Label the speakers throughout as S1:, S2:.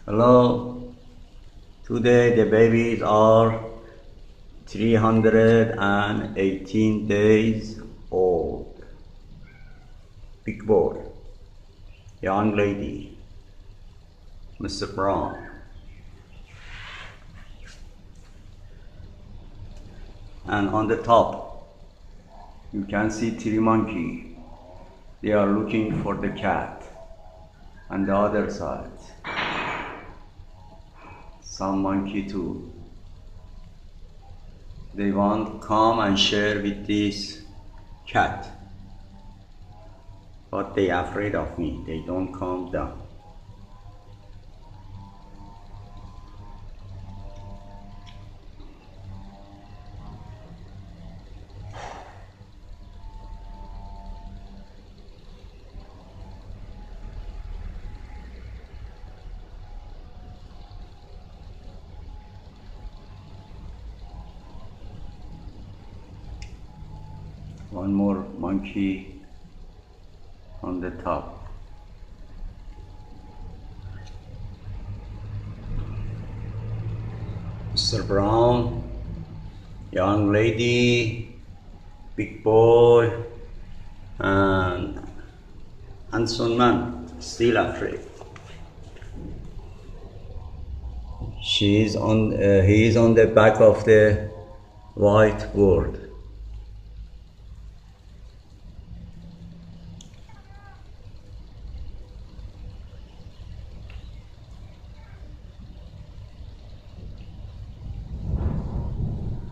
S1: Hello. Today the babies are 318 days old. Big boy, young lady, Mr. Brown. And on the top, you can see three monkeys. They are looking for the cat. And the other side, some monkey too. They want to come and share with this cat, but they are afraid of me. They don't come down. One more monkey on the top. Mr. Brown, young lady, big boy, and handsome man, still afraid. He is on the back of the white board.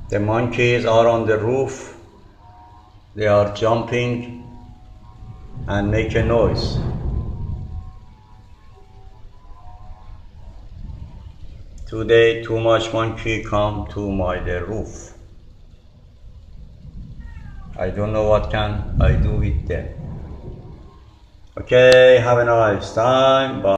S1: The monkeys are on the roof. They are jumping and make a noise. Today too much monkey come to the roof. I don't know what can I do with them. Okay, have a nice time. Bye.